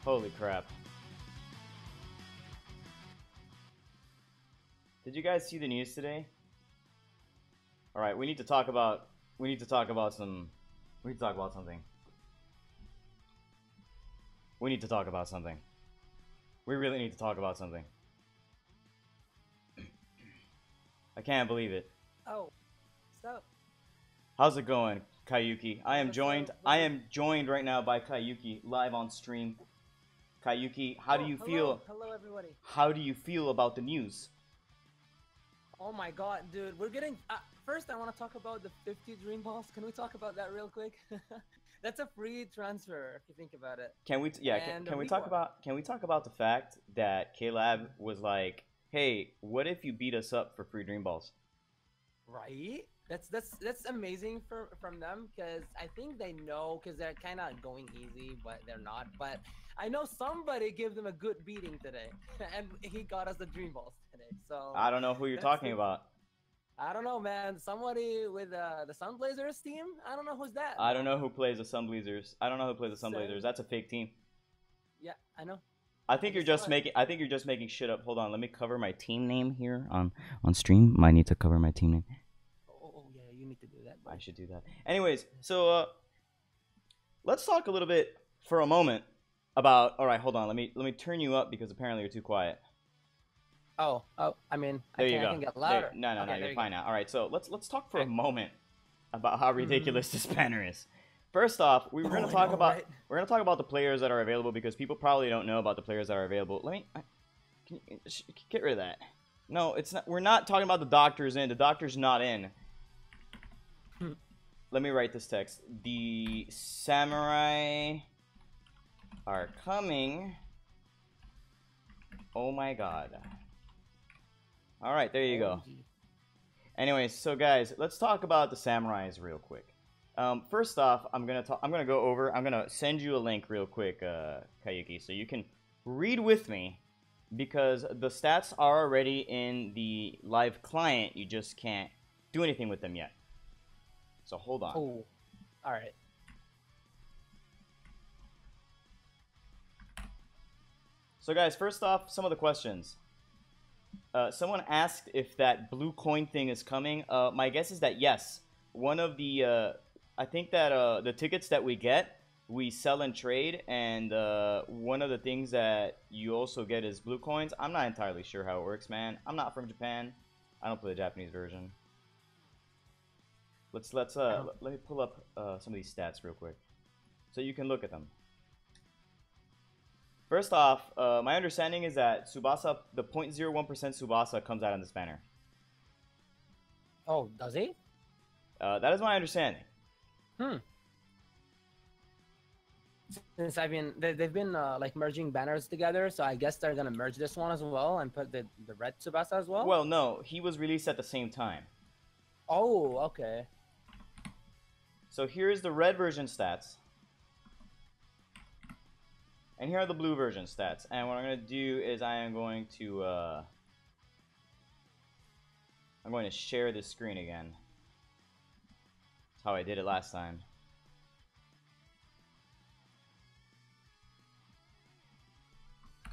Holy crap. Did you guys see the news today? Alright, we need to talk about something. We need to talk about something. We need to talk about something. We really need to talk about something. I can't believe it. Oh, what's up? How's it going, Kayuki? I am joined right now by Kayuki live on stream. Kayuki, how do you feel? Hello, everybody. How do you feel about the news? Oh my god, dude, we're getting... first, I want to talk about the 50 Dream Balls. Can we talk about that real quick? That's a free transfer, if you think about it. Can we can we talk about the fact that K-Lab was like, hey, what if you beat us up for free Dream Balls? Right? That's amazing from them, because I think they know, because they're kind of going easy, but they're not. But I know somebody gave them a good beating today, and he got us the Dream Balls today. So I don't know who you're talking about. I don't know, man. Somebody with the Sunblazers team. I don't know who's that. I don't know who plays the Sunblazers. I don't know who plays the Sunblazers. That's a fake team. Yeah, I know. I think you're just making shit up. Hold on, let me cover my team name here on stream. Might need to cover my team name. Oh yeah, you need to do that. I should do that. Anyways, so let's talk a little bit for a moment about. All right, hold on. Let me turn you up because apparently you're too quiet. Oh, I mean, there I can get louder. No, okay, you're fine now. All right, so let's talk for a moment about how ridiculous this banner is. First off, we're gonna talk about the players that are available because people probably don't know about the players that are available. Can you get rid of that. No, it's not. We're not talking about the doctors in. The doctor's not in. Let me write this text. The samurai are coming. Oh my god. All right, there you go. Anyways, so guys, let's talk about the samurais real quick. First off, I'm gonna send you a link real quick, Kayuki, so you can read with me because the stats are already in the live client. You just can't do anything with them yet. So hold on. Oh, all right. So guys, first off, some of the questions. Someone asked if that blue coin thing is coming. My guess is that yes. One of the, I think that the tickets that we get, we sell and trade, and one of the things that you also get is blue coins. I'm not entirely sure how it works, man. I'm not from Japan. I don't play the Japanese version. Let me pull up some of these stats real quick, so you can look at them. First off, my understanding is that Tsubasa, the 0.01% Tsubasa comes out in this banner. Oh, does he? That is my understanding. Since they've been like merging banners together, so I guess they're gonna merge this one as well and put the red Tsubasa as well. Well, no, he was released at the same time. Oh, okay. So here's the red version stats. And here are the blue version stats. And what I'm going to do is I'm going to share this screen again. That's how I did it last time.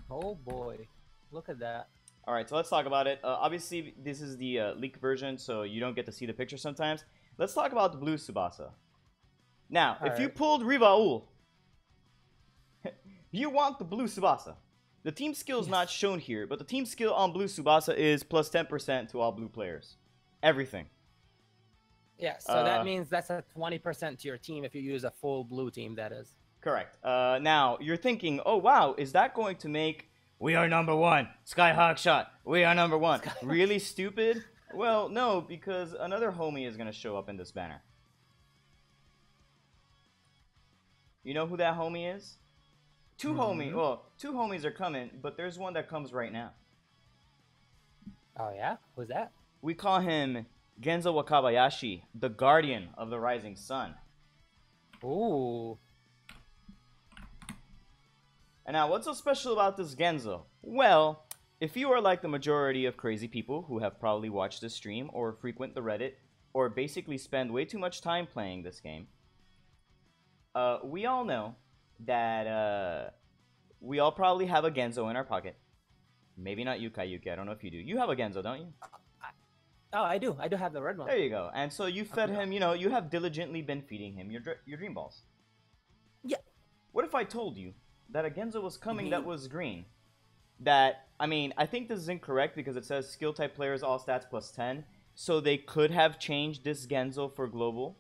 Oh boy, look at that. All right, so let's talk about it. Obviously, this is the leaked version, so you don't get to see the picture sometimes. Let's talk about the blue Tsubasa. Now, if you pulled Rivaul, you want the blue Tsubasa. The team skill is not shown here, but the team skill on blue Tsubasa is plus 10% to all blue players. Everything. Yeah, so that means that's a 20% to your team if you use a full blue team, that is. Correct. Now, you're thinking, oh wow, is that going to make we are number one, Skyhawk shot, we are number one, really stupid? Well, no, because another homie is going to show up in this banner. You know who that homie is? Two homies are coming, but there's one that comes right now. Oh yeah? Who's that? We call him Genzo Wakabayashi, the guardian of the rising sun. Ooh. And now, what's so special about this Genzo? Well, if you are like the majority of crazy people who have probably watched this stream or frequent the Reddit or basically spend way too much time playing this game, we all know that we all probably have a Genzo in our pocket. Maybe not you, Kayuki. I don't know if you do. You have a Genzo, don't you? Oh, I do. I do have the red one. There you go. And so you fed him, you know, you have diligently been feeding him your dream balls. Yeah. What if I told you that a Genzo was coming that was green? That, I mean, I think this is incorrect because it says skill type players all stats plus 10. So they could have changed this Genzo for global.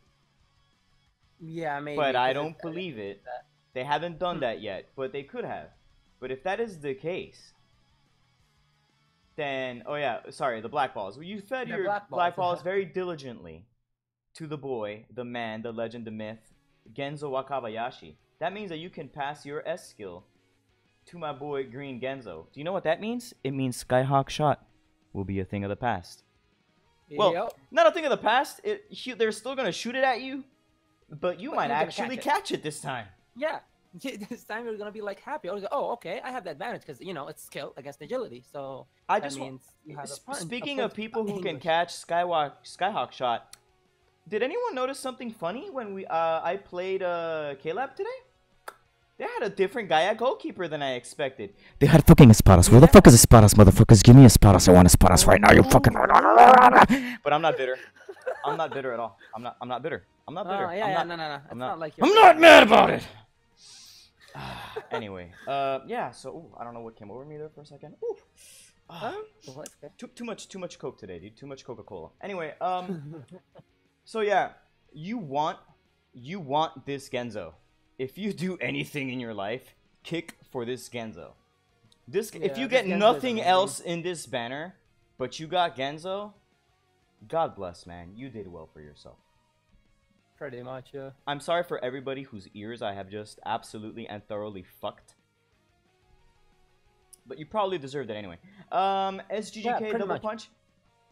Yeah, maybe. But I don't believe it. They haven't done that yet, but they could have. But if that is the case, then, oh yeah, sorry, the black balls. You fed your black balls very diligently to the boy, the man, the legend, the myth, Genzo Wakabayashi. That means that you can pass your S skill to my boy Green Genzo. Do you know what that means? It means Skyhawk Shot will be a thing of the past. Well, not a thing of the past. They're still going to shoot it at you, but you might actually catch it this time. Yeah. This time you're gonna be like happy. Oh, okay, I have the advantage because you know it's skill against agility. So that means you have a speaking of people who can catch Skyhawk Shot, did anyone notice something funny when I played K-Lab today? They had a different guy at goalkeeper than I expected. They had fucking Espadas. Where the fuck is Espadas, motherfuckers? Give me Espadas. I want Espadas right now. You fucking. But I'm not bitter. I'm not bitter at all. I'm not bitter. I'm not bitter. No. I'm not like I'm not mad about it. Anyway, yeah. So I don't know what came over me there for a second. Too much Coke today, dude. Too much Coca-Cola. Anyway, so yeah, you want this Genzo. If you do anything in your life, kick for this Genzo. If you get nothing else in this banner, but you got Genzo, God bless, man. You did well for yourself. Pretty much, yeah. I'm sorry for everybody whose ears I have just absolutely and thoroughly fucked. But you probably deserved it anyway. SGGK double punch.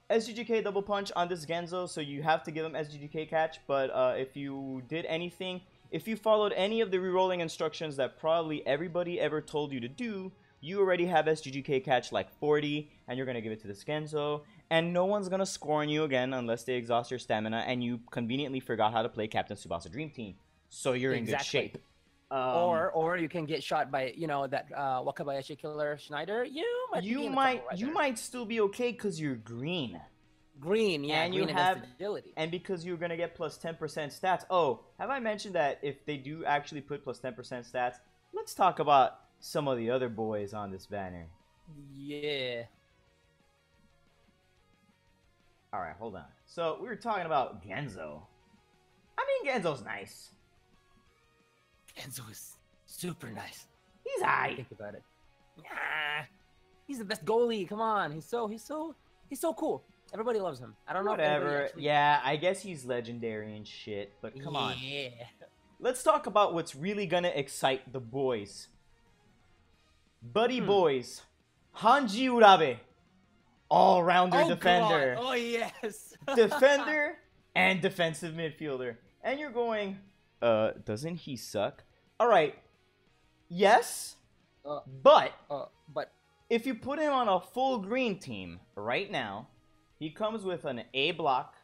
SGGK double punch on this Genzo, so you have to give him SGGK catch. But if you did anything, if you followed any of the rerolling instructions that probably everybody ever told you to do, you already have SGGK catch like 40, and you're going to give it to this Genzo. And no one's going to score on you again unless they exhaust your stamina, and you conveniently forgot how to play Captain Tsubasa Dream Team. So you're in good shape. Or you can get shot by, you know, that Wakabayashi killer Schneider. You might still be okay because you're green. Green, yeah, and green you have agility. And because you're gonna get plus 10% stats. Oh, have I mentioned that if they do actually put plus 10% stats, let's talk about some of the other boys on this banner. Yeah. All right, hold on. So we were talking about Genzo. I mean, Genzo's nice. Genzo is super nice. He's aight. Think about it. Yeah, he's the best goalie. Come on, he's so cool. Everybody loves him. I don't know. Whatever. Yeah, I guess he's legendary and shit. But come on. Let's talk about what's really gonna excite the boys. Buddy boys, Hanji Urabe, all-rounder defender. God. Oh yes. Defender and defensive midfielder. And you're going, doesn't he suck? All right. Yes. But if you put him on a full green team right now, he comes with an A block,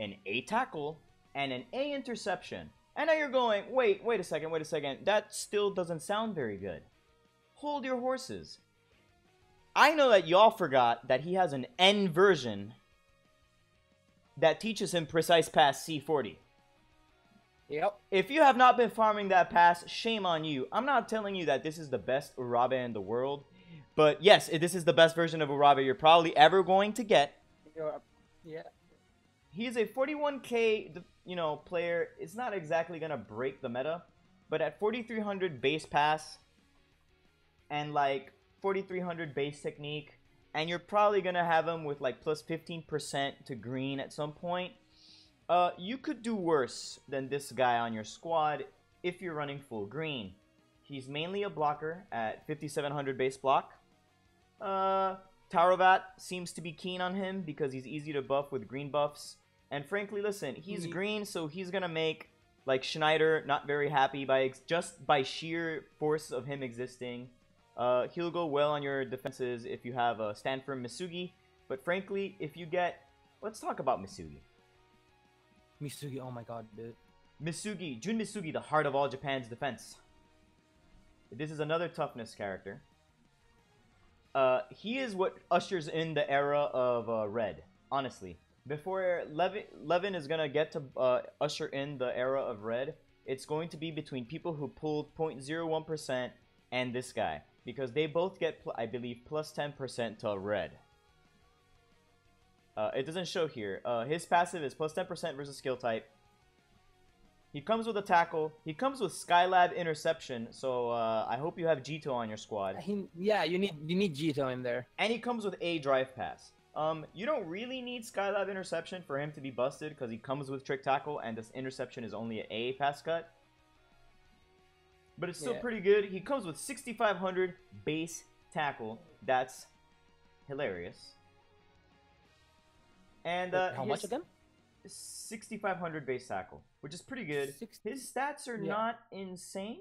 an A tackle, and an A interception. And now you're going, wait a second. That still doesn't sound very good. Hold your horses. I know that y'all forgot that he has an N version that teaches him precise pass C40. Yep. If you have not been farming that pass, shame on you. I'm not telling you that this is the best Urabe in the world. But yes, this is the best version of Urabe you're probably ever going to get. Yeah. He's a 41k, player. It's not exactly gonna break the meta, but at 4300 base pass and like 4300 base technique, and you're probably gonna have him with like plus 15% to green at some point. You could do worse than this guy on your squad if you're running full green. He's mainly a blocker at 5700 base block. Tarovat seems to be keen on him because he's easy to buff with green buffs. And frankly, listen, he's green, so he's going to make, like, Schneider not very happy just by sheer force of him existing. He'll go well on your defenses if you have a Stanford Misugi. But frankly, if you get... Let's talk about Misugi. Misugi, oh my god, dude. Jun Misugi, the heart of all Japan's defense. This is another toughness character. He is what ushers in the era of Red, honestly. Before Levin is gonna get to usher in the era of Red, it's going to be between people who pulled 0.01% and this guy. Because they both get, I believe, plus 10% to Red. It doesn't show here. His passive is plus 10% versus skill type. He comes with a tackle. He comes with Skylab interception. So I hope you have Jito on your squad. Yeah, you need Jito in there. And he comes with a drive pass. You don't really need Skylab interception for him to be busted because he comes with trick tackle and this interception is only an A pass cut. But it's still pretty good. He comes with 6,500 base tackle. That's hilarious. And how much again? 6,500 base tackle, which is pretty good. His stats are not insane,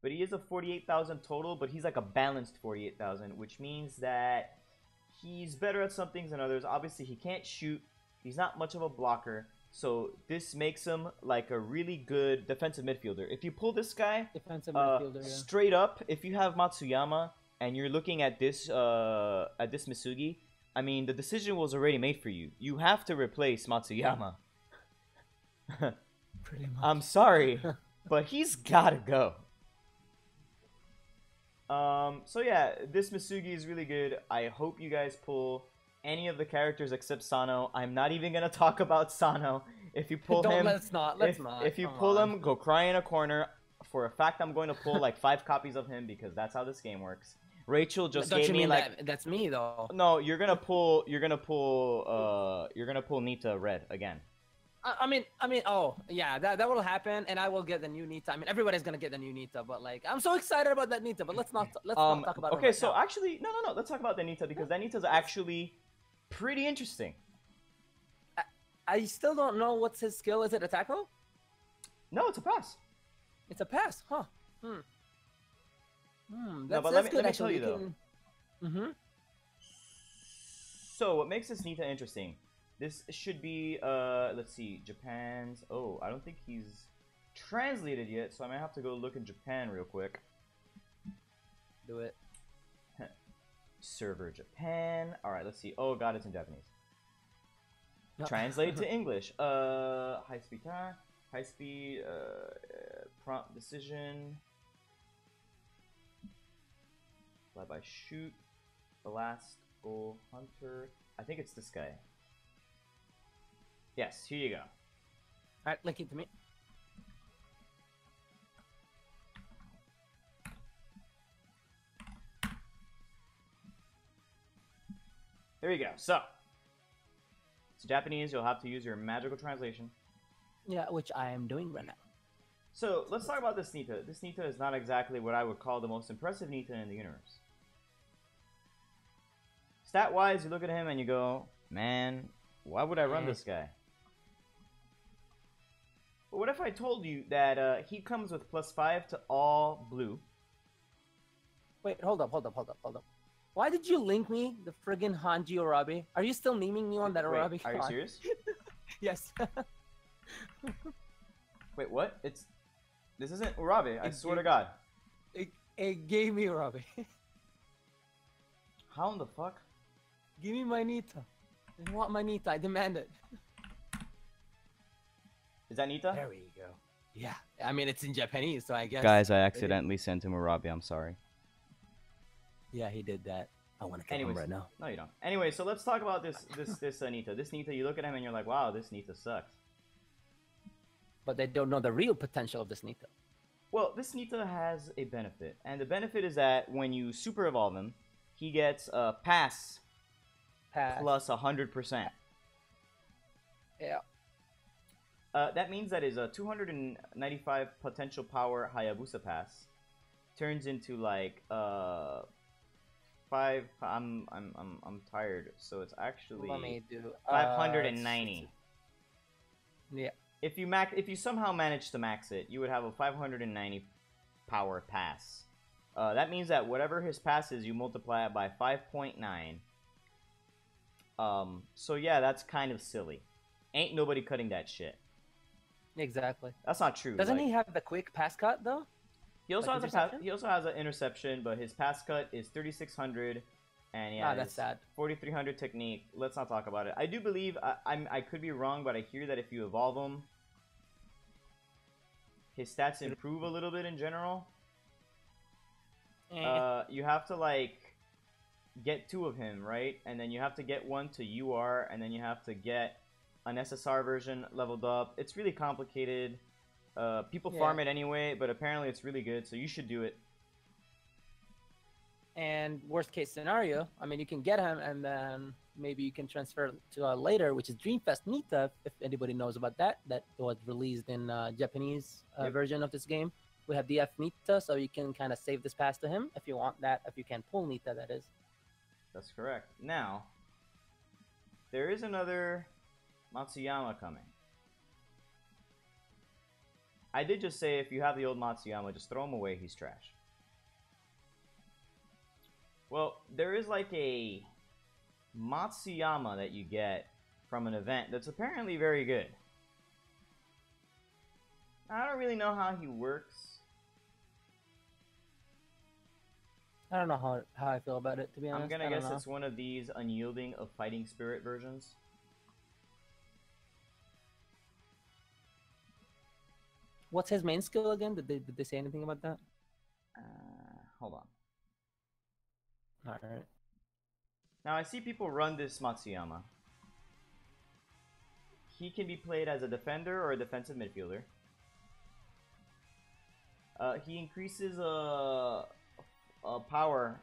but he is a 48,000 total, but he's like a balanced 48,000, which means that he's better at some things than others. Obviously, he can't shoot. He's not much of a blocker, so this makes him like a really good defensive midfielder. If you pull this guy straight up, if you have Matsuyama and you're looking at this Misugi, I mean, the decision was already made for you. You have to replace Matsuyama. Pretty much. I'm sorry, but he's gotta go. So yeah, this Misugi is really good. I hope you guys pull any of the characters except Sano. I'm not even gonna talk about Sano. If you pull him, let's not. If you pull him, go cry in a corner. For a fact, I'm going to pull like 5 copies of him because that's how this game works. Rachel just gave me like that's me though. No, you're gonna pull Nita red again. I mean, oh yeah, that will happen, and I will get the new Nita. I mean, everybody's gonna get the new Nita, but like, I'm so excited about that Nita. But let's not talk about it. Okay, right so now. actually, no, let's talk about the Nita because that Nita's actually pretty interesting. I still don't know what's his skill. Is it a tackle? No, it's a pass. It's a pass, huh? No, but let me tell you though. So what makes this Nita interesting? This should be let's see, Japan's. Oh, I don't think he's translated yet, so I might have to go look in Japan real quick. Do it. Server Japan. All right, let's see. Oh God, it's in Japanese. No. Translate to English. High speed time. High speed. Prompt decision. Fly by shoot. The last goal hunter. I think it's this guy. Yes, here you go. Alright, link it to me. There you go. So, it's Japanese. You'll have to use your magical translation. Yeah, which I am doing right now. So, let's talk about this Nita. This Nita is not exactly what I would call the most impressive Nita in the universe. Stat-wise, you look at him and you go, man, why would I run this guy? But what if I told you that he comes with +5 to all blue? Wait, hold up. Why did you link me the friggin' Hanji Orabe? Are you still naming me on that Orabe? Wait, are you serious? Yes. Wait, what? This isn't Urabe, I swear to God. It gave me Urabe. How in the fuck? Give me my Nita. I want my Nita. I demand it. Is that Nita? There we go. Yeah. I mean, it's in Japanese, so I guess. Guys, I accidentally sent him Urabe. I'm sorry. Yeah, he did that. I want to kill him right now. No, you don't. Anyway, so let's talk about this Nita. This Nita, you look at him and you're like, wow, this Nita sucks. But they don't know the real potential of this Nita. Well, this Nita has a benefit. And the benefit is that when you super evolve him, he gets a pass plus 100%. Yeah. That means that his 295 potential power Hayabusa pass turns into like 5. I'm tired, so it's actually Let me do 590. Yeah. If you somehow manage to max it, you would have a 590 power pass. That means that whatever his pass is, you multiply it by 5.9. So yeah, that's kind of silly. Ain't nobody cutting that shit. Exactly. That's not true. Doesn't he have the quick pass cut though? He also Like has interception? he also has an interception, but his pass cut is 3600, and he Ah, has that's sad. 4300 technique. Let's not talk about it. I do believe I could be wrong, but I hear that if you evolve him, his stats improve a little bit in general. You have to like get 2 of him, right? And then you have to get 1 to UR, and then you have to get an SSR version leveled up. It's really complicated. People farm it anyway, but apparently it's really good, so you should do it. And worst case scenario, I mean, you can get him, and then maybe you can transfer to later, which is Dreamfest Nita, if anybody knows about that. That was released in Japanese version of this game. We have DF Nita, so you can kind of save this pass to him if you want that, if you can pull Nita, that is. That's correct. Now, there is another Matsuyama coming. I did just say if you have the old Matsuyama, just throw him away, he's trash. Well, there is like a Matsuyama that you get from an event that's apparently very good. I don't really know how he works. I don't know how I feel about it, to be honest. I'm gonna guess it's one of these unyielding of fighting spirit versions. What's his main skill again? Did they say anything about that? Hold on. Alright. Now I see people run this Matsuyama. He can be played as a defender or a defensive midfielder. He increases power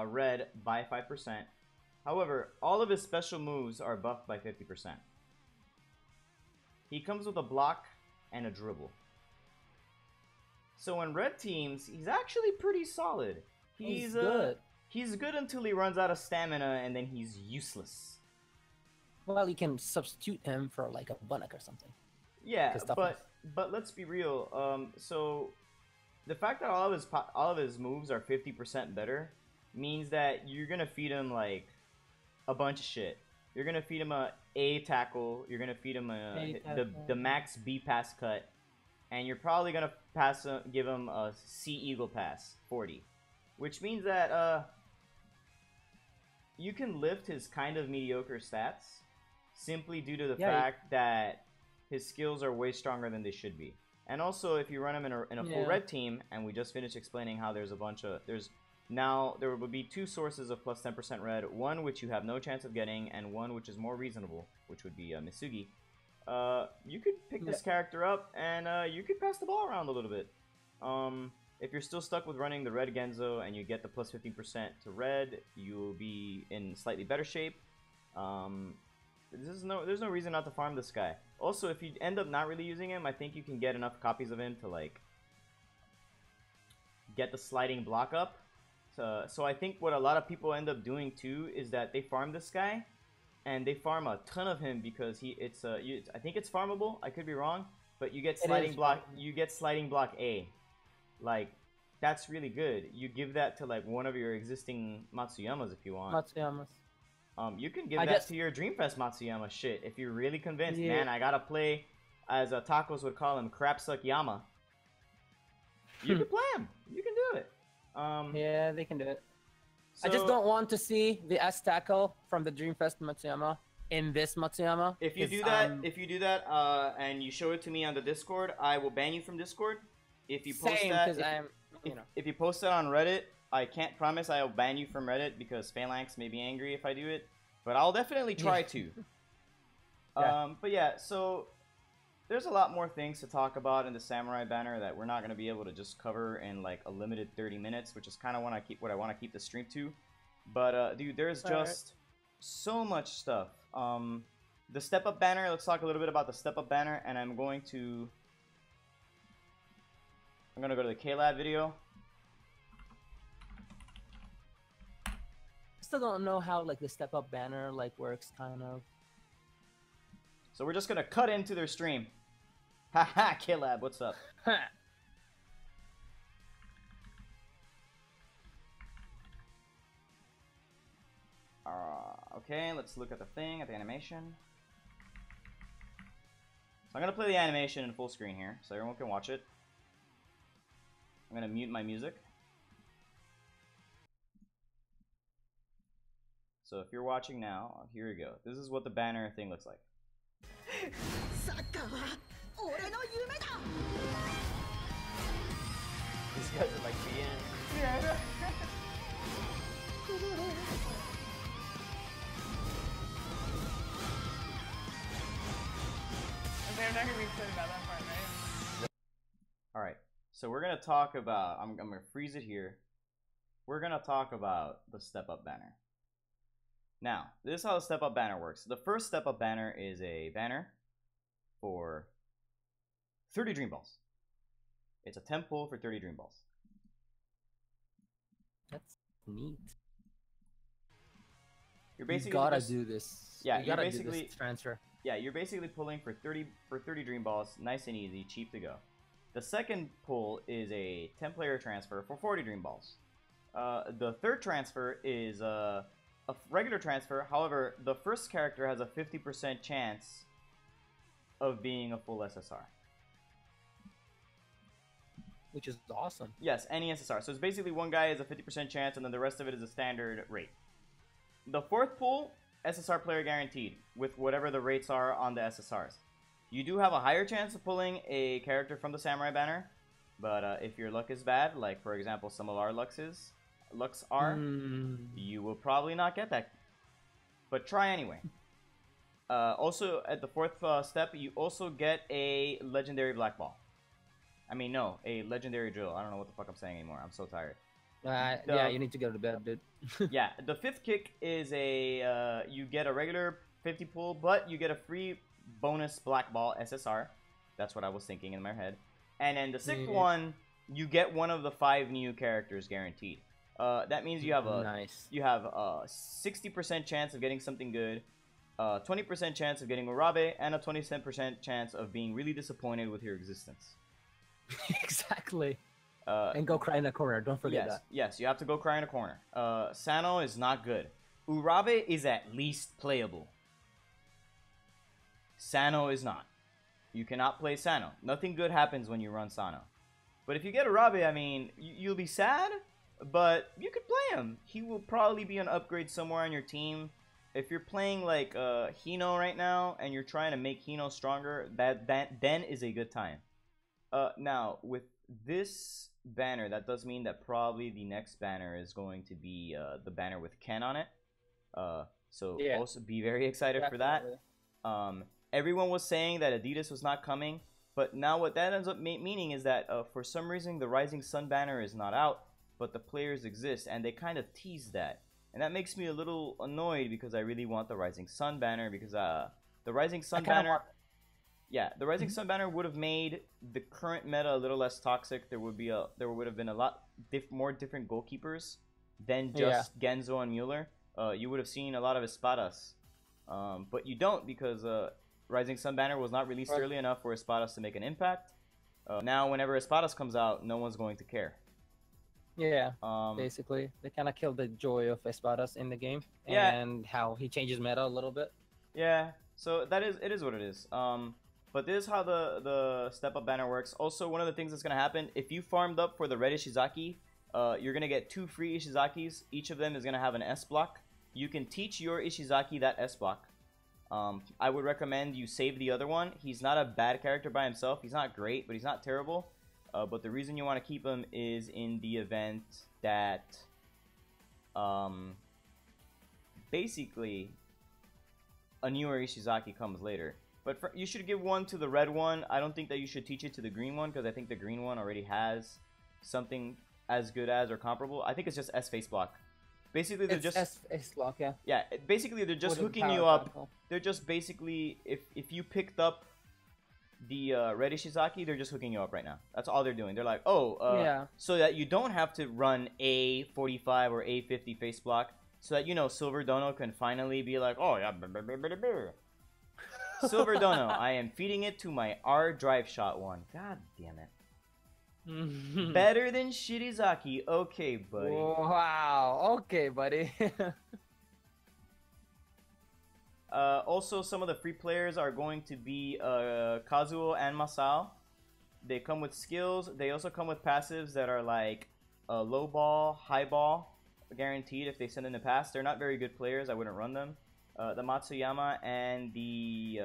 red by 5%. However, all of his special moves are buffed by 50%. He comes with a block and a dribble. So in red teams, he's actually pretty solid. He's good. He's good until he runs out of stamina, and then he's useless. Well, you can substitute him for like a Bunnock or something. Yeah, but let's be real. So the fact that all of his moves are 50% better means that you're gonna feed him like a bunch of shit. You're gonna feed him a tackle. You're gonna feed him the max B pass cut, and you're probably gonna give him a C Eagle pass 40, which means that you can lift his kind of mediocre stats simply due to the fact that his skills are way stronger than they should be. And also, if you run him in a full red team, and we just finished explaining how there's a bunch of now there will be 2 sources of plus 10% red, one which you have no chance of getting, and one which is more reasonable, which would be Misugi. You could pick this character up, and you could pass the ball around a little bit. If you're still stuck with running the red Genzo and you get the plus 15% to red, you'll be in slightly better shape. There's no reason not to farm this guy. Also, if you end up not really using him, I think you can get enough copies of him to like get the sliding block up. So I think what a lot of people end up doing too is that they farm this guy, and they farm a ton of him because I think it's farmable. I could be wrong, but you get sliding block. You get sliding block A. Like, that's really good. You give that to like one of your existing Matsuyamas if you want. Matsuyamas. You can give that to your Dreamfest Matsuyama shit if you're really convinced. Man, I gotta play, as Tacos would call him, Crapsuck Yama. You can play him. You can do it. Yeah, they can do it. So, I just don't want to see the S tackle from the Dreamfest Matsuyama in this Matsuyama. If you do that, and you show it to me on the Discord, I will ban you from Discord. If you post if you post it on Reddit, I can't promise I'll ban you from Reddit because Phalanx may be angry if I do it, but I'll definitely try to. But yeah, so there's a lot more things to talk about in the Samurai banner that we're not going to be able to just cover in like a limited 30 minutes, which is kind of what I want to keep the stream to. But dude, there's just so much stuff. The step up banner, let's talk a little bit about the step up banner, and I'm going to go to the K-Lab video. Still don't know how like the step up banner like works, kind of. So we're just gonna cut into their stream. Haha, K-Lab, what's up? Okay, let's look at the thing, at the animation. So I'm gonna play the animation in full screen here, so everyone can watch it. I'm gonna mute my music. So if you're watching now, here we go. This is what the banner thing looks like. These guys are like the end. Yeah, I know. They're not gonna be excited about that part, right? Alright, so we're gonna talk about, I'm gonna freeze it here. We're gonna talk about the step up banner. Now, this is how the step up banner works. The first step up banner is a banner for 30 Dream Balls. It's a 10 pull for 30 Dream Balls. That's neat. You're You basically gotta just- do this. Yeah, you you're gotta basically- do this transfer. Yeah, you're basically pulling for 30 Dream Balls, nice and easy, cheap to go. The second pull is a 10-player transfer for 40 Dream Balls. The third transfer is a regular transfer. However, the first character has a 50% chance of being a full SSR. Which is awesome. Yes, any SSR. So it's basically one guy has a 50% chance, and then the rest of it is a standard rate. The fourth pull, SSR player guaranteed, with whatever the rates are on the SSRs. You do have a higher chance of pulling a character from the Samurai banner, but if your luck is bad, like for example some of our lucks are, you will probably not get that. But try anyway. Also, at the fourth step, you also get a legendary black ball. I mean, no, a legendary drill. I don't know what the fuck I'm saying anymore. I'm so tired. Yeah, you need to go to bed, dude. Yeah, the fifth kick is a you get a regular 50 pull, but you get a free bonus black ball SSR. That's what I was thinking in my head. And then the sixth one, you get one of the 5 new characters guaranteed. That means you have a nice. you have a 60% chance of getting something good, 20% chance of getting Urabe, and a 27% chance of being really disappointed with your existence. Exactly. And go cry in the corner. Don't forget that. Yes, you have to go cry in a corner. Sano is not good. Urabe is at least playable. Sano is not. You cannot play Sano. Nothing good happens when you run Sano. But if you get Urabe, I mean, you'll be sad, but you could play him. He will probably be an upgrade somewhere on your team. If you're playing like Hino right now and you're trying to make Hino stronger, that then is a good time. Now, with this banner, that does mean that probably the next banner is going to be the banner with Ken on it. So Yeah. also be very excited for that. Everyone was saying that Adidas was not coming, but now what that ends up meaning is that for some reason the Rising Sun banner is not out, but the players exist, and they kind of tease that. And that makes me a little annoyed because I really want the Rising Sun banner, because the Rising Sun banner... Yeah, the Rising Sun banner would have made the current meta a little less toxic. There would have been a lot more different goalkeepers than just Genzo and Mueller. You would have seen a lot of Espadas, but you don't, because Rising Sun banner was not released early enough for Espadas to make an impact. Now, whenever Espadas comes out, no one's going to care. Yeah, basically, they kind of killed the joy of Espadas in the game, and how he changes meta a little bit. Yeah, so it is what it is. But this is how the step up banner works. Also, one of the things that's gonna happen, if you farmed up for the red Ishizaki, you're gonna get 2 free Ishizakis. Each of them is gonna have an S block. You can teach your Ishizaki that S block. I would recommend you save the other one. He's not a bad character by himself. He's not great, but he's not terrible. But the reason you want to keep him is in the event that, basically, a newer Ishizaki comes later. But you should give one to the red one. I don't think that you should teach it to the green one, because I think the green one already has something as good as or comparable. I think it's just S face block. Basically, they're just S block, yeah. Yeah, basically they're just With a hooking you power up. tackle. They're just basically, if you picked up the red Ishizaki, they're just hooking you up right now. That's all they're doing. They're like, so that you don't have to run a 45 or a 50 face block, so that, you know, Silver Dono can finally be like, oh yeah, Silver Dono, I am feeding it to my R drive shot one. God damn it. Better than Shirizaki. Okay, buddy. Wow. Okay, buddy. Also, some of the free players are going to be Kazuo and Masao. They come with skills. They also come with passives that are like low ball, high ball, guaranteed if they send in the pass. They're not very good players. I wouldn't run them. The Matsuyama and the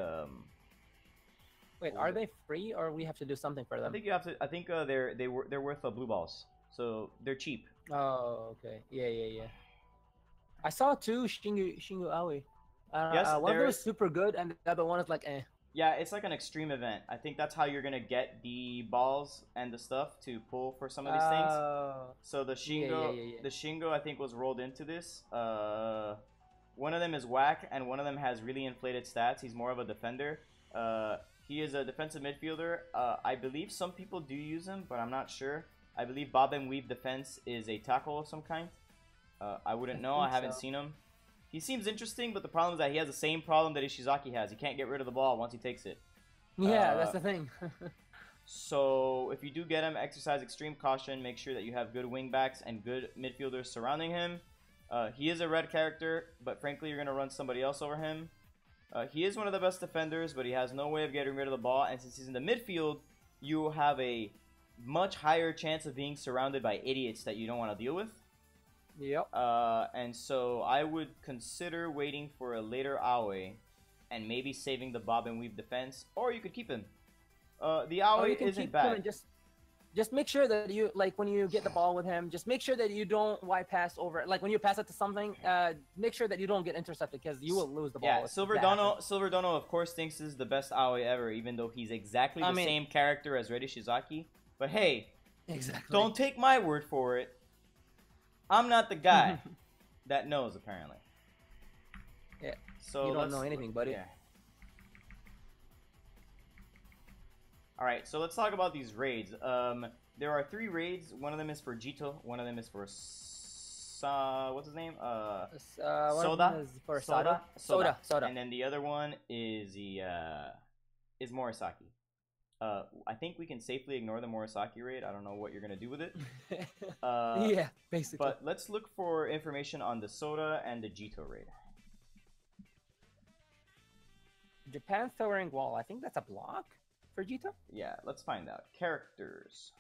Wait, are they free or we have to do something for I them? think you have to. I think they're worth blue balls, so they're cheap. Oh, okay. Yeah. I saw two Shingu Aoi. Yes, one of there them is is- super good, and the other one is like, eh. Yeah, it's like an extreme event. I think that's how you're gonna get the balls and the stuff to pull for some of these things. So the Shingo, yeah. the Shingo, I think was rolled into this. One of them is whack, and one of them has really inflated stats. He's more of a defender. He is a defensive midfielder. I believe some people do use him, but I'm not sure. I believe bob and weave defense is a tackle of some kind. I wouldn't know. I haven't seen him. He seems interesting, but the problem is that he has the same problem that Ishizaki has. He can't get rid of the ball once he takes it. Yeah, that's the thing. So if you do get him, exercise extreme caution. Make sure that you have good wingbacks and good midfielders surrounding him. He is a red character, but frankly, you're going to run somebody else over him. He is one of the best defenders, but he has no way of getting rid of the ball. And since he's in the midfield, you have a much higher chance of being surrounded by idiots that you don't want to deal with. Yep. And so I would consider waiting for a later Aoi and maybe saving the bob and weave defense, or you could keep him. The Aoi isn't bad. Just make sure that you, like, when you get the ball with him, just make sure that you don't wide pass over. Like, when you pass it to something, make sure that you don't get intercepted, because you will lose the ball. Yeah, Silver Dono, of course, thinks this is the best Aoi ever, even though he's exactly the same character as Red Ishizaki. But hey, exactly. Don't take my word for it. I'm not the guy that knows, apparently. Yeah. So you don't know anything, buddy. Yeah. All right, so let's talk about these raids. There are 3 raids. One of them is for Jito. One of them is for what's his name? Soda. For Soda. Soda. And then the other one is is Morisaki. I think we can safely ignore the Morisaki raid. I don't know what you're gonna do with it. Yeah, basically. But let's look for information on the Soda and the Jito raid. Japan throwing wall. I think that's a block for Jito. Yeah, let's find out. Characters.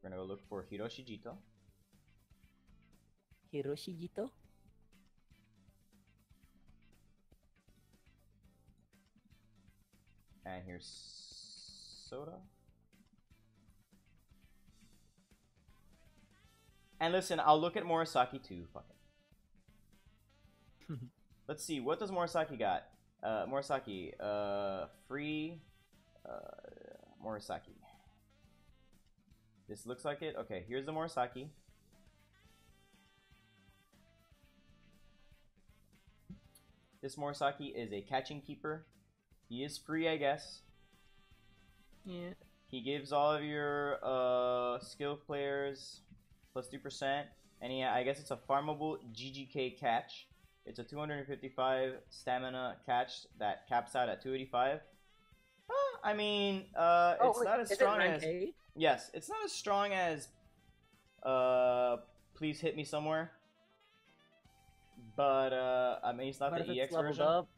We're gonna go look for Hiroshi Jito. Hiroshi Jito. And here's Soda. And listen, I'll look at Morisaki too. Fuck it. Let's see, what does Morisaki got? Morisaki, free, Morisaki. This looks like it. Okay, here's the Morisaki. This Morisaki is a catching keeper. He is free, I guess. Yeah. He gives all of your skilled players plus 2%. And I guess it's a farmable GGK catch. It's a 255 stamina catch that caps out at 285. I mean, it's not as strong as... Yes, it's not as strong as... Please hit me somewhere. But, I mean, it's not the EX version. Up?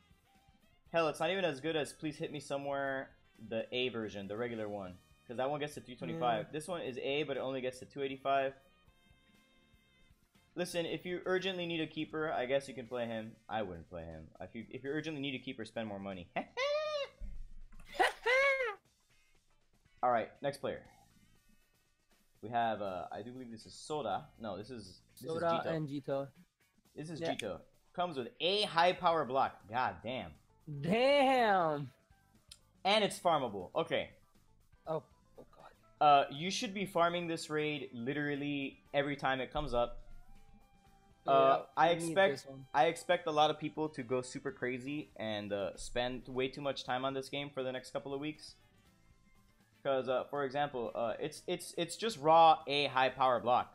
Hell, it's not even as good as Please Hit Me Somewhere, the A version, the regular one. Because that one gets to 325. Yeah. This one is A, but it only gets to 285. Listen, if you urgently need a keeper, I guess you can play him. I wouldn't play him. If you urgently need a keeper, spend more money. Alright, next player. We have, I do believe this is Soda. No, this is Soda Jito. and Jito. This is Jito. Comes with a high power block. God damn. Damn. And it's farmable. Okay. Oh god. You should be farming this raid literally every time it comes up. Yeah, I expect a lot of people to go super crazy and spend way too much time on this game for the next couple of weeks. Because, for example, it's just raw a high power block.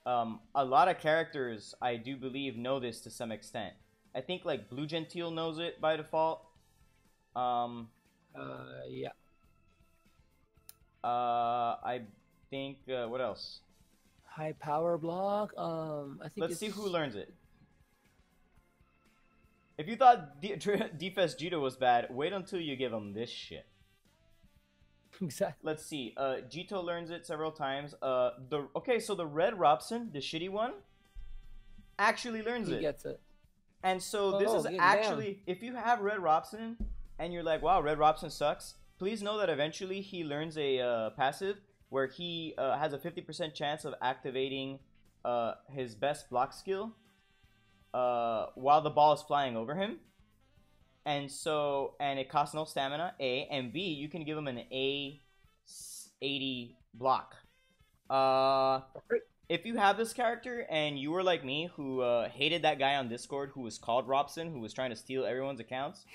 A lot of characters, I do believe, know this to some extent. I think like Blue Gentile knows it by default. Yeah. I think what else? High power block. I think. Let's see who learns it. If you thought Defest Judo was bad, wait until you give him this shit. Exactly. Let's see. Jito learns it several times. So the red Robson, the shitty one, actually learns He it. gets it. And so this Oh, is damn. actually, if you have red Robson and you're like, wow, red Robson sucks, please know that eventually he learns a passive where he has a 50% chance of activating his best block skill while the ball is flying over him. And it costs no stamina, A, and B, you can give him an A80 block. If you have this character and you were like me, who hated that guy on Discord who was called Robson, who was trying to steal everyone's accounts,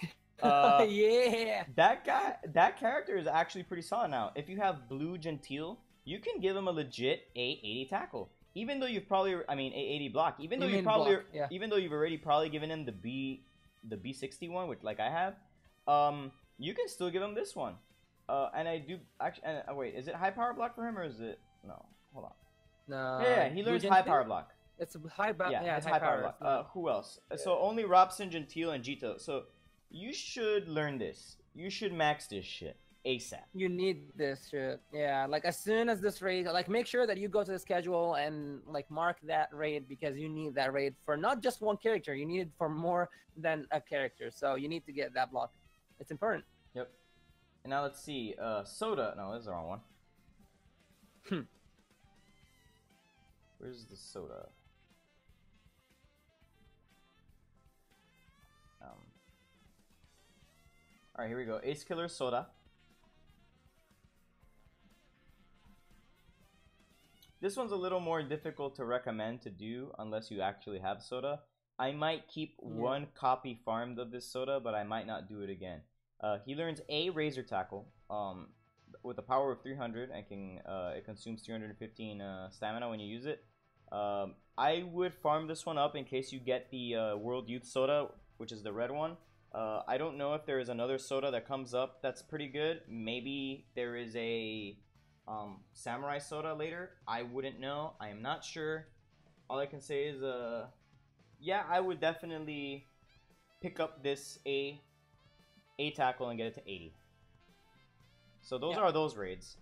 Yeah. that character is actually pretty solid now. If you have Blue Gentile, you can give him a legit A80 tackle. Even though you've probably, A80 block. Even though you've already probably given him the B60 one, which like I have, you can still give him this one. And I do actually. Wait, is it high power block for him or is it no? Hold on. No. Yeah, he learns high power block. It's a high power. Yeah, it's high power block. Who else? Yeah. So only Robson, Gentile, and Jito. So you should learn this. You should max this shit ASAP. You need this shit. Yeah, like as soon as this raid, like make sure that you go to the schedule and like mark that raid because you need that raid for not just one character. You need it for more than a character. So you need to get that block. It's important. Yep. And now let's see. Soda. No, this is the wrong one. Where's the soda? Alright, here we go. Ace Killer Soda. This one's a little more difficult to recommend to do unless you actually have soda. I might keep one copy farmed of this soda, but I might not do it again. He learns a Razor Tackle with a power of 300 and it consumes 315 stamina when you use it. I would farm this one up in case you get the World Youth Soda, which is the red one. I don't know if there is another soda that comes up that's pretty good. Maybe there is a Samurai Soda later. I wouldn't know. I am not sure. All I can say is, yeah, I would definitely pick up this A tackle and get it to 80. So those are those raids.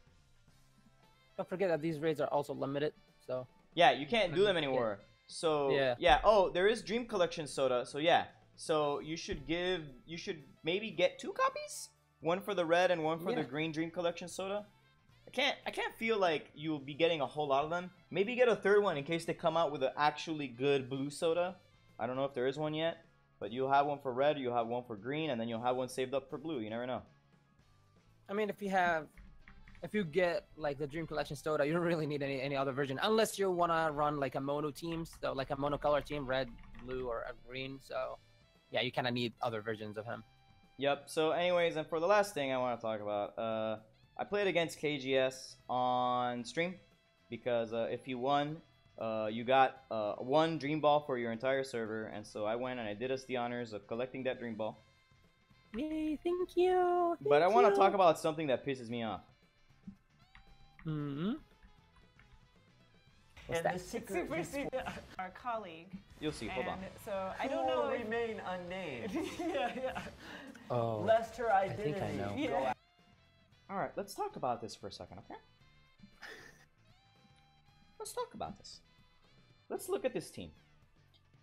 Don't forget that these raids are also limited. So yeah, you can't do them anymore. So yeah. Oh, there is Dream Collection Soda. So yeah. So you should maybe get 2 copies, one for the red and one for the green Dream Collection Soda. I can't feel like you'll be getting a whole lot of them. Maybe get a 3rd one in case they come out with an actually good blue soda. I don't know if there is one yet, but you'll have one for red, you'll have one for green, and then you'll have one saved up for blue. You never know. I mean, if you get like the Dream Collection Soda, you don't really need any other version unless you wanna run like a mono team, so like a monocolor team, red, blue, or a green. So yeah, you kind of need other versions of him. Yep. So anyways, and for the last thing I want to talk about, I played against KGS on stream because if you won, you got 1 Dream Ball for your entire server, and so I went and I did us the honors of collecting that Dream Ball. Yay, thank you. But I want to talk about something that pisses me off. Mm-hmm. And the secret Our colleague. You'll see. Hold on. So I don't know. Remain unnamed. yeah. Oh. Lest her I identity. think I know. Yeah. All right, let's talk about this for a second, okay? Let's talk about this. Let's look at this team.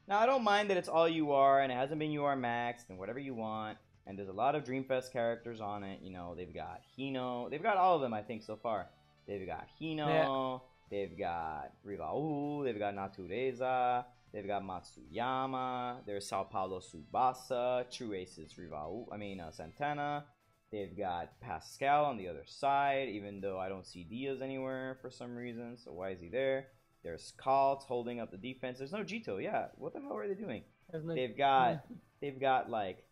Now, I don't mind that it's all UR and it hasn't been UR maxed and whatever you want. And there's a lot of Dreamfest characters on it. You know, they've got Hino. They've got all of them, I think, so far. They've got Hino. Yeah. They've got Rivaú. They've got Natureza. They've got Matsuyama. There's Sao Paulo Tsubasa. True Aces Rivaú. Santana. They've got Pascal on the other side, even though I don't see Diaz anywhere for some reason. So why is he there? There's Kalt holding up the defense. There's no Jito. Yeah, what the hell are they doing? They've got like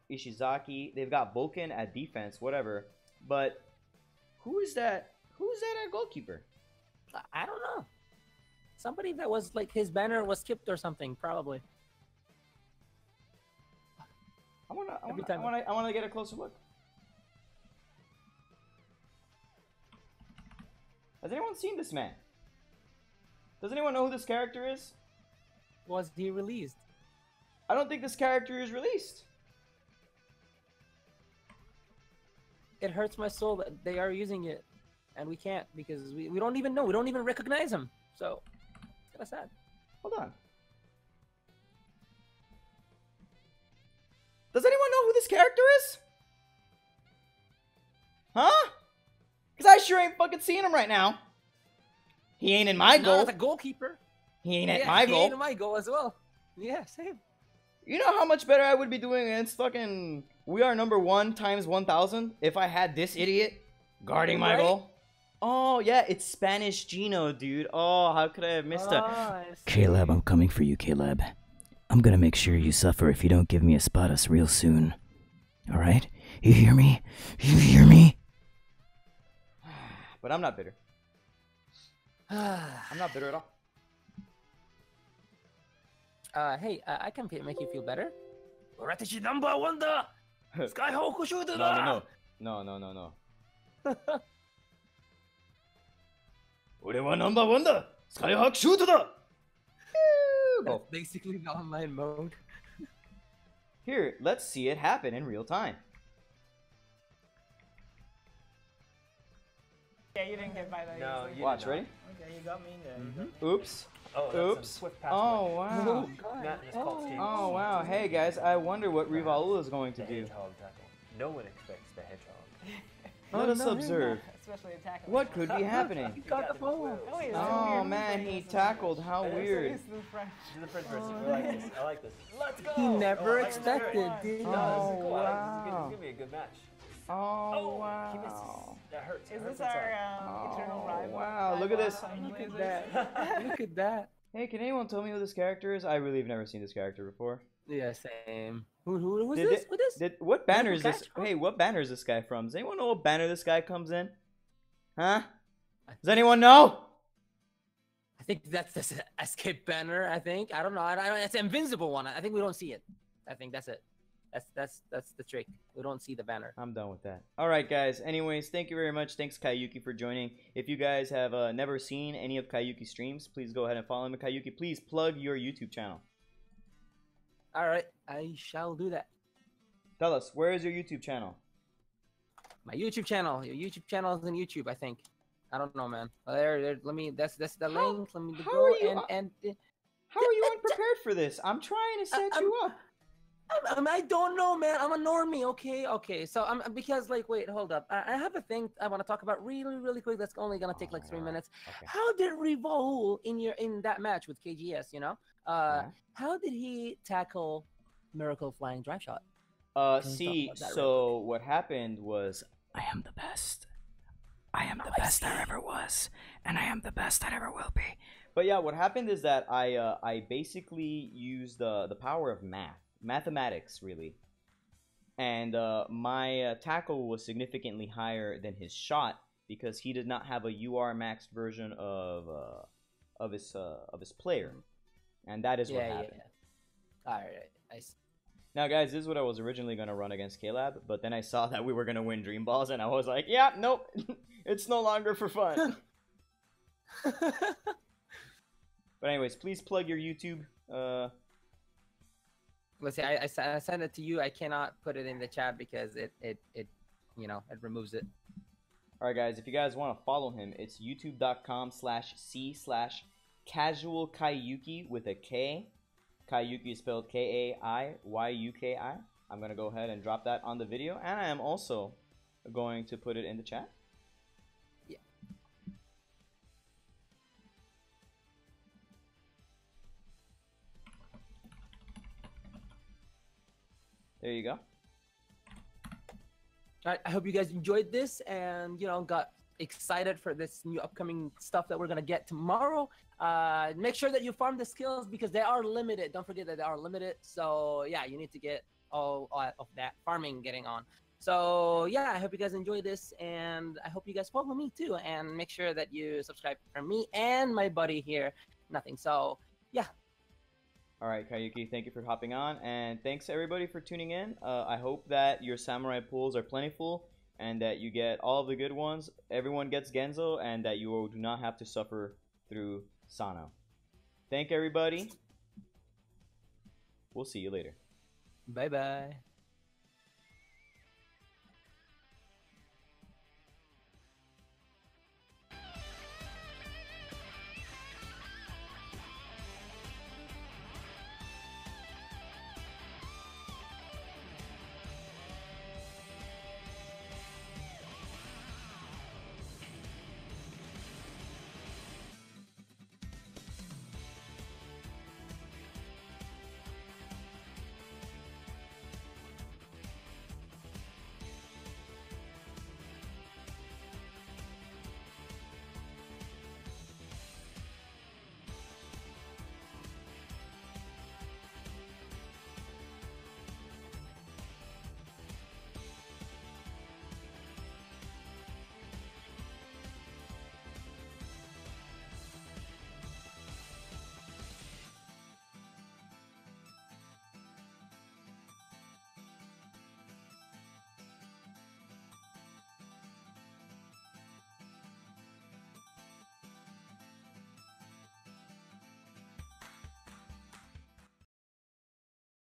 Ishizaki. They've got Vulcan at defense, whatever. But who is that? Who's that at goalkeeper? I don't know. Somebody that was like his banner was skipped or something, probably. I wanna get a closer look. Has anyone seen this man? Does anyone know who this character is? Was he released? I don't think this character is released. it hurts my soul that they are using it, and we can't because we don't even know. We don't even recognize him. So, it's kind of sad. Hold on. Does anyone know who this character is? Huh? Because I sure ain't fucking seeing him right now. He ain't in my No, goal. the goalkeeper. He ain't at Yeah, my he goal. ain't in my goal as well. Yeah, same. You know how much better I would be doing against fucking We Are Number 1 times 1,000 if I had this idiot guarding my Right? goal? Oh, yeah, it's Spanish Gino, dude. Oh, how could I have missed that? I see. Caleb, I'm coming for you, Caleb. I'm gonna make sure you suffer if you don't give me Espadas real soon. Alright? You hear me? You hear me? But I'm not bitter. I'm not bitter at all. Hey, I can make you feel better. Oratashi number one da. Skyhawk shooter No. Ore wa number 1 da. Skyhawk shooter da. That's basically the online mode. Here, let's see it happen in real time. Yeah, you didn't get by that. No, easily. you Watch, did not. ready? Okay, you got me there. You got me. Oops. Oh, that's Oops. some swift password. Oh, wow. That is called skating. Oh, wow. Hey, guys, I wonder what Rivalu is going to The do. hedgehog tackle. No one expects the hedgehog. Let us no, observe. Especially attacking. What could be happening? You got the phone. Oh, wait, Oh, weird. man, he tackled. How weird. It's the French. Do the French person. I like this. I like this. Let's go. He never I like this. expected, did Oh, he? No, this is cool. I like this. This is wow. gonna be a good match. Oh, He misses. wow. That hurts. It Is hurts this our inside. eternal Oh, rival? wow. Look at this. Look at that. Look at that. Hey, can anyone tell me who this character is? I really have never seen this character before. Yeah, same. Who's Did this? it- Who's this? What banner is Local this? catch? Hey, what banner is this guy from? Does anyone know what banner this guy comes in? Huh? Does anyone know? I think that's the escape banner. I think. I don't know. I don't. It's an invincible one. I think we don't see it. I think that's it. That's the trick. We don't see the banner. I'm done with that. All right, guys. Anyways, thank you very much. Thanks, Kayuki, for joining. If you guys have never seen any of Kayuki's streams, please go ahead and follow him. Kayuki, please plug your YouTube channel. All right, I shall do that. Tell us, where is your YouTube channel? My YouTube channel. Your YouTube channel is in YouTube. I think. I don't know, man. There. Let me. That's the How- link. Let me how go are you- and. How are you unprepared for this? I'm trying to set you up. I don't know, man. I'm a normie. Okay. So I'm because like, wait, hold up. I have a thing I want to talk about really quick. That's only gonna take like 3 minutes. Okay. How did Rivaul in that match with KGS? You know, Yeah. how did he tackle Miracle Flying Drive Shot? See, about that real so what happened was I am the best. I am the best there ever was, and I am the best that ever will be. But yeah, what happened is that I basically used the power of mathematics, really. And my tackle was significantly higher than his shot because he did not have a UR maxed version of his player, and that is what happened. All right, I see. Now, guys, this is what I was originally gonna run against Caleb, but then I saw that we were gonna win Dream Balls, and I was like, yeah, nope, it's no longer for fun. But anyways, please plug your YouTube. Let's see. I sent it to you. I cannot put it in the chat because it you know, it removes it. Alright, guys, if you guys want to follow him, it's youtube.com/c/casualkayuki with a K. Kayuki is spelled Kaiyuki. I'm going to go ahead and drop that on the video, and I am also going to put it in the chat. Yeah. There you go. All right, I hope you guys enjoyed this and, you know, got excited for this new upcoming stuff that we're going to get tomorrow. Make sure that you farm the skills because they are limited. Don't forget that they are limited. So, yeah, you need to get all of that farming getting on. So, yeah, I hope you guys enjoy this, and I hope you guys follow me too, and make sure that you subscribe for me and my buddy here. Nothing. So, yeah. All right, Kayuki, thank you for hopping on, and thanks everybody for tuning in. I hope that your samurai pools are plentiful, and that you get all of the good ones. Everyone gets Genzo, and that you do not have to suffer through Sano. Thank everybody. We'll see you later. Bye-bye.